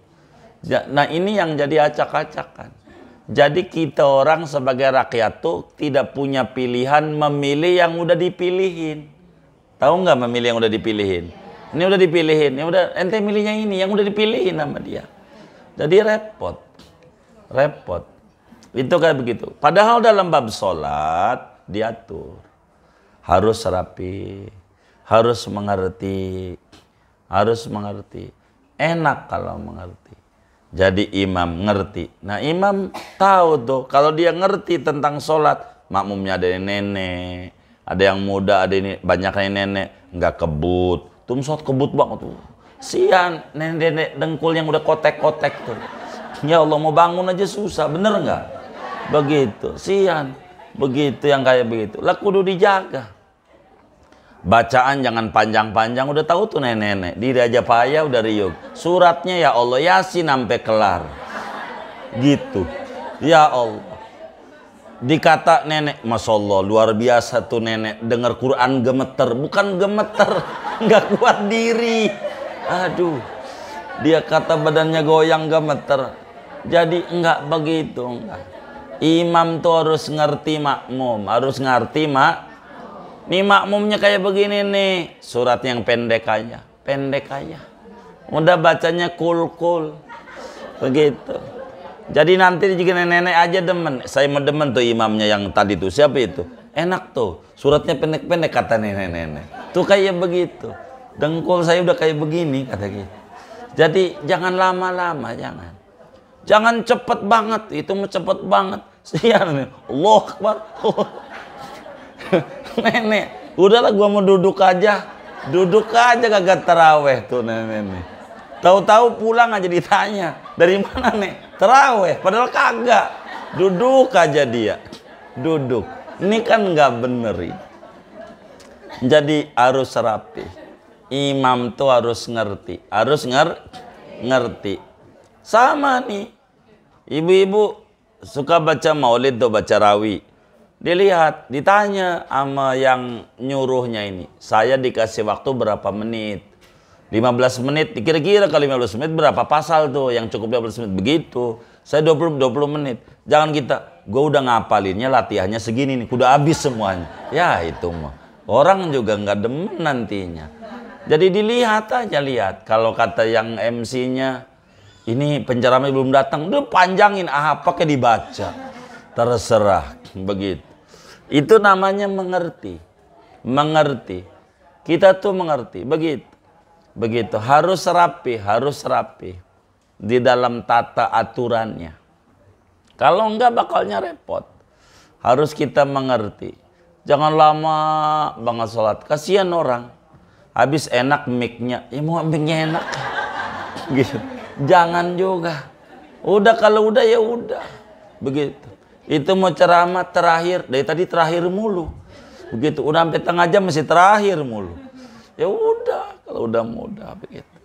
Nah, ini yang jadi acak-acakan. Jadi kita orang sebagai rakyat tuh tidak punya pilihan memilih yang udah dipilihin. Tahu nggak memilih yang udah dipilihin? Ini udah dipilihin, ya udah ente milihnya ini yang udah dipilihin sama dia. Jadi repot. Itu kayak begitu. Padahal dalam bab sholat diatur. Harus rapi. Harus mengerti. Enak kalau mengerti. Jadi imam ngerti. Nah imam tahu tuh. Kalau dia ngerti tentang sholat. Makmumnya ada yang nenek. Ada yang muda, ada ini banyak yang nenek. Nggak kebut. Tuh sholat kebut banget tuh. Sian, nenek-nenek dengkul yang udah kotek-kotek tuh. Ya Allah, mau bangun aja susah, bener nggak? Begitu, sian. Begitu yang kayak begitu. Lah kudu dijaga. Bacaan jangan panjang-panjang, udah tahu tuh nenek-nenek. Diri aja payah udah riuh. Suratnya ya Allah, Yasin sampai kelar. Gitu. Ya Allah. Dikata nenek, Masya Allah, luar biasa tuh nenek. Dengar Quran gemeter, bukan gemeter. Nggak kuat diri. Aduh, dia kata badannya goyang gemeter. Jadi enggak begitu, enggak. Imam tuh harus ngerti makmum, harus ngerti nih makmumnya kayak begini nih, surat yang pendek aja. Udah bacanya kul, begitu. Jadi nanti juga nenek-nenek aja demen. Saya mau demen tuh imamnya yang tadi tuh, siapa itu? Enak tuh, suratnya pendek-pendek kata nenek-nenek. Tuh kayak begitu. Dengkul saya udah kayak begini kata gitu. Jadi jangan lama-lama, jangan cepet banget. Itu cepet banget. Sian nih, Allah Akbar. Nenek, udahlah gua mau duduk aja kagak taraweh tuh nenek. Tahu-tahu pulang aja ditanya, dari mana nek? Taraweh, padahal kagak. Duduk aja dia, duduk. Ini kan nggak bener ini. Jadi harus rapi. Imam tuh harus ngerti, ngerti. Sama nih, ibu-ibu suka baca maulid atau baca rawi. Dilihat, ditanya sama yang nyuruhnya ini. Saya dikasih waktu berapa menit? 15 menit, kira-kira kali 15 menit berapa pasal tuh yang cukup 15 menit? Begitu. Saya 20 menit. Jangan kita, gue udah ngapalinnya latihannya segini nih, udah habis semuanya. Ya itu mah. Orang juga nggak demen nantinya. Jadi dilihat aja, lihat. Kalau kata yang MC-nya, ini penceramanya belum datang, udah panjangin, apa kayak dibaca. Terserah, begitu. Itu namanya mengerti. Kita tuh mengerti, begitu. Harus rapi di dalam tata aturannya. Kalau enggak bakalnya repot. Harus kita mengerti. Jangan lama banget sholat. Kasihan orang. Habis enak mic-nya, ya mau mic-nya enak. Gitu. Jangan juga. Udah kalau udah ya udah. Begitu. Itu mau ceramah terakhir, dari tadi terakhir mulu. Begitu, udah sampai tengah jam masih terakhir mulu. Ya udah, kalau udah mudah begitu.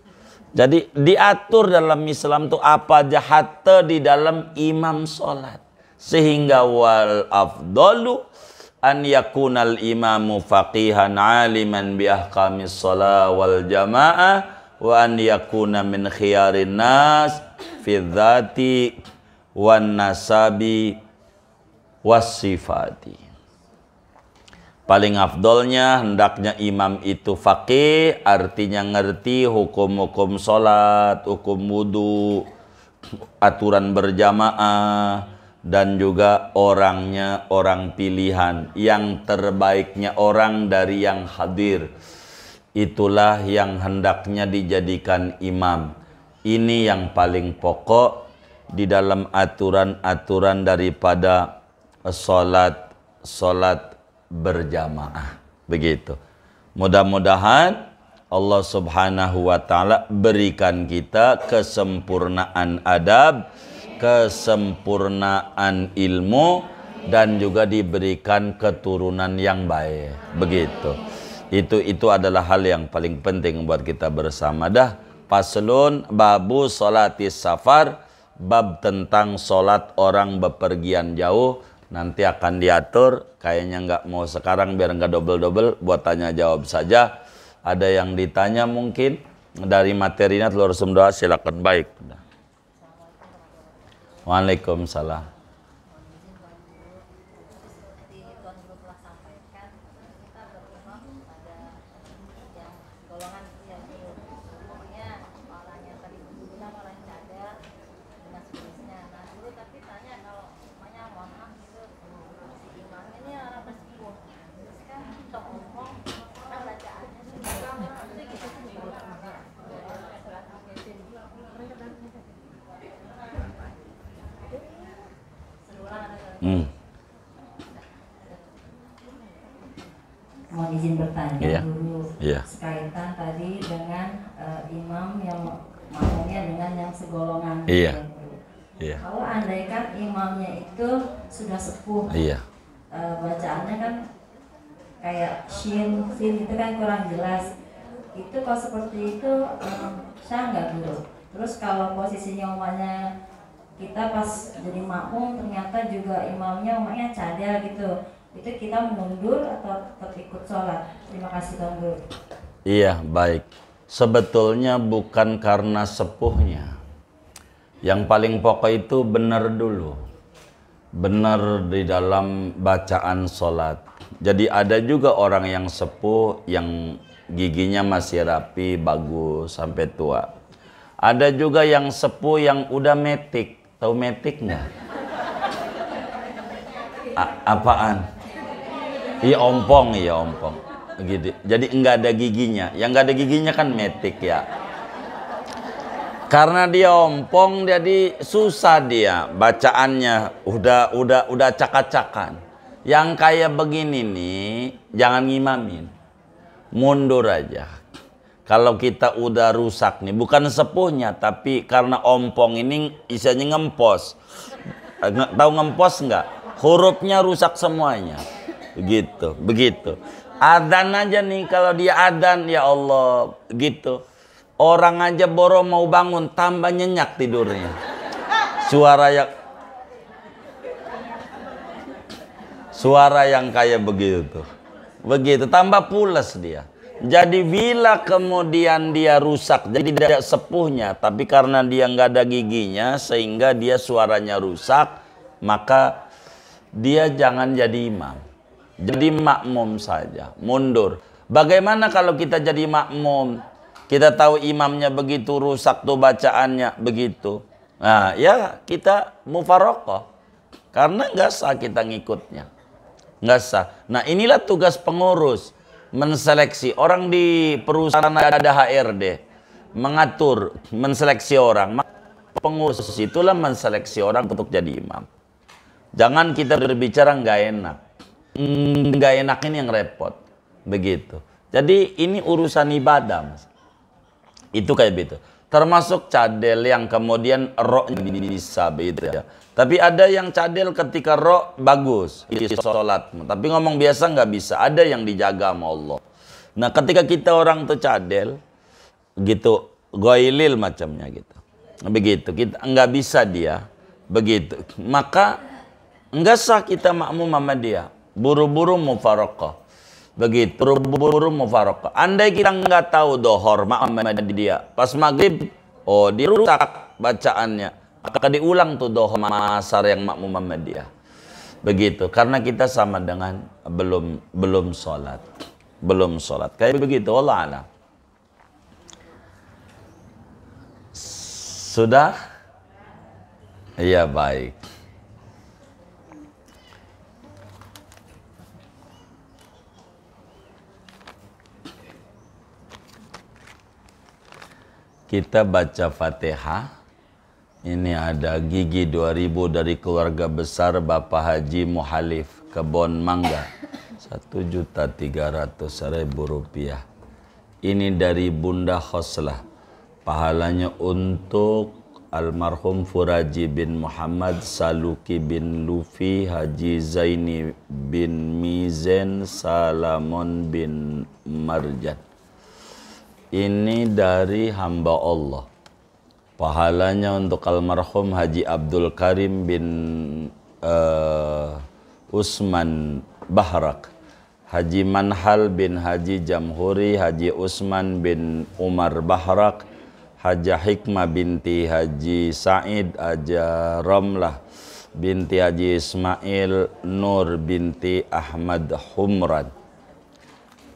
Jadi diatur dalam Islam tuh apa aja hatta di dalam imam sholat. Sehingga wal afdalu an yakunal imamu faqihan aliman bi ahkamis sholat wal jamaah wa an yakuna min khiyarin nas fi dzati wan nasabi wasifati. Paling afdolnya hendaknya imam itu faqih, artinya ngerti hukum-hukum sholat, hukum wudu, aturan berjamaah, dan juga orangnya orang pilihan, yang terbaiknya orang dari yang hadir. Itulah yang hendaknya dijadikan imam. Ini yang paling pokok di dalam aturan-aturan daripada sholat berjamaah. Begitu. Mudah-mudahan Allah Subhanahu wa taala berikan kita kesempurnaan adab, kesempurnaan ilmu, dan juga diberikan keturunan yang baik. Begitu. Itu adalah hal yang paling penting buat kita bersama. Dah, faslun babu sholatis safar, bab tentang sholat orang bepergian jauh. Nanti akan diatur, kayaknya nggak mau sekarang biar nggak double-double, buat tanya jawab saja. Ada yang ditanya mungkin dari materinya, telur semdoa, silakan. Baik. Waalaikumsalam. Mohon izin bertanya dulu, Iya. sekaitan tadi dengan imam yang makmumnya dengan yang segolongan. Iya. Iya. Kalau andaikan imamnya itu sudah sepuh, Iya. bacaannya kan kayak sin itu kan kurang jelas. Itu kalau seperti itu sah nggak dulu? Terus kalau posisinya umpamanya kita pas jadi makmum ternyata juga imamnya cadel gitu, itu kita mundur atau tetap ikut sholat? Terima kasih Tuan Guru. Iya, baik. Sebetulnya bukan karena sepuhnya. Yang paling pokok itu benar dulu. Benar di dalam bacaan sholat. Jadi ada juga orang yang sepuh, yang giginya masih rapi, bagus, sampai tua. Ada juga yang sepuh yang udah metik. Tahu metik nggak? Apaan? Iya ompong. Gitu. Jadi enggak ada giginya. Yang enggak ada giginya kan metik ya. Karena dia ompong jadi susah dia bacaannya, udah acak-acakan. Yang kayak begini nih jangan ngimamin. Mundur aja. Kalau kita udah rusak nih, bukan sepuhnya tapi karena ompong ini isinya ngempos. Tahu ngempos nggak? Hurufnya rusak semuanya. Begitu. Adzan aja nih, kalau dia adzan ya Allah gitu. Orang aja boro mau bangun tambah nyenyak tidurnya. Suara yang kayak begitu tambah pules dia. Jadi bila kemudian dia rusak, jadi tidak sepuhnya, tapi karena dia nggak ada giginya sehingga dia suaranya rusak, maka dia jangan jadi imam. Jadi makmum saja, mundur. Bagaimana kalau kita jadi makmum? Kita tahu imamnya begitu rusak tuh bacaannya begitu. Nah ya kita mufaroqah. Karena nggak sah kita ngikutnya. Nggak sah. Nah inilah tugas pengurus. Menseleksi. Orang di perusahaan ada HRD. Mengatur, menseleksi orang. Pengurus itulah menseleksi orang untuk jadi imam. Jangan kita berbicara nggak enak. Nggak enak ini yang repot. Begitu. Jadi ini urusan ibadah, Mas. Itu kayak gitu. Termasuk cadel yang kemudian roh bisa begitu ya. Tapi ada yang cadel ketika roh bagus di sholatmu. Tapi ngomong biasa nggak bisa. Ada yang dijaga sama Allah. Nah ketika kita orang tuh cadel gitu, goilil macamnya gitu. Begitu kita nggak bisa dia begitu. Maka nggak sah kita makmum sama dia. Buru-buru mufaroqah. Begitu, buru-buru mufaroqah. Andai kita nggak tahu dohor makmum dia, pas maghrib, oh dia rusak bacaannya, maka diulang tuh dohor masar yang makmum sama dia. Begitu, karena kita sama dengan belum sholat, kayak begitu. Allah alam. Sudah? Iya baik. Kita baca Fatihah. Ini ada gigi 2000 dari keluarga besar Bapak Haji Muhalif Kebon Mangga, 1.300.000 rupiah. Ini dari Bunda Khoslah. Pahalanya untuk almarhum Furaji bin Muhammad, Saluki bin Lufi, Haji Zaini bin Mizen, Salamon bin Marjan. Ini dari hamba Allah. Pahalanya untuk almarhum Haji Abdul Karim bin Usman Bahrak, Haji Manhal bin Haji Jamhuri, Haji Usman bin Umar Bahrak, Haja Hikmah binti Haji Said, Haja Ramlah binti Haji Ismail, Nur binti Ahmad Humran.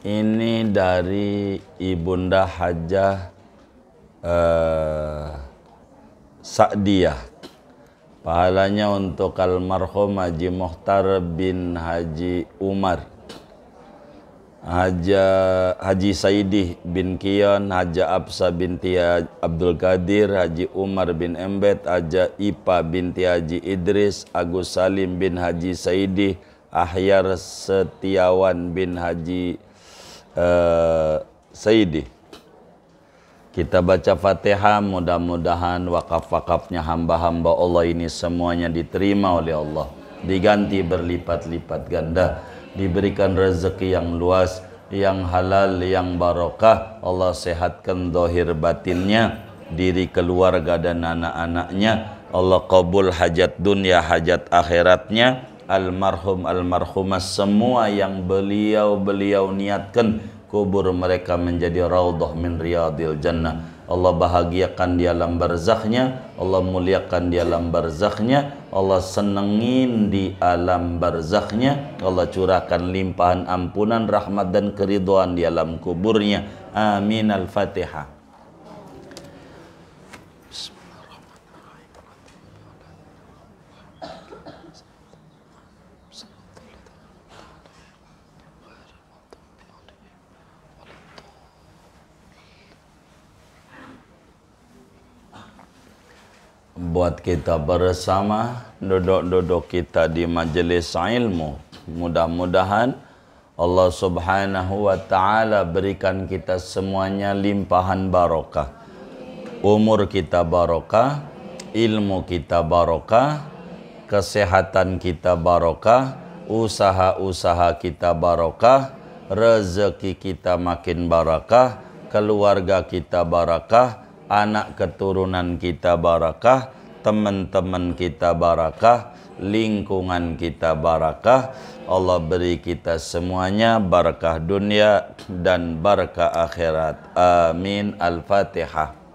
Ini dari Ibunda Hajah Sa'diyah. Pahalanya untuk almarhum Haji Muhtar bin Haji Umar, Haji Saidi bin Kion, Haja Absa binti Abdul Qadir, Haji Umar bin Embet, Haja Ipa binti Haji Idris, Agus Salim bin Haji Saidi, Ahyar Setiawan bin Haji Saidi. Kita baca Fatihah, mudah-mudahan wakaf-wakafnya hamba-hamba Allah ini semuanya diterima oleh Allah, diganti berlipat-lipat ganda, diberikan rezeki yang luas, yang halal, yang barokah. Allah sehatkan zahir batinnya, diri keluarga dan anak-anaknya. Allah kabul hajat dunia, hajat akhiratnya. Almarhum almarhumah semua yang beliau niatkan kubur mereka menjadi raudhah min riyadil jannah. Allah bahagiakan di alam barzakhnya, Allah muliakan di alam barzakhnya, Allah senengin di alam barzakhnya, Allah curahkan limpahan ampunan, rahmat dan keridhaan di alam kuburnya. Amin. Al-Fatihah. buat kita bersama, duduk-duduk kita di majelis ilmu. Mudah-mudahan Allah Subhanahu wa Ta'ala berikan kita semuanya limpahan barokah. Umur kita barokah, ilmu kita barokah, kesehatan kita barokah, usaha-usaha kita barokah, rezeki kita makin barakah, keluarga kita barakah, anak keturunan kita barakah, teman-teman kita barakah, lingkungan kita barakah. Allah beri kita semuanya barakah dunia dan barakah akhirat. Amin. Al-Fatihah.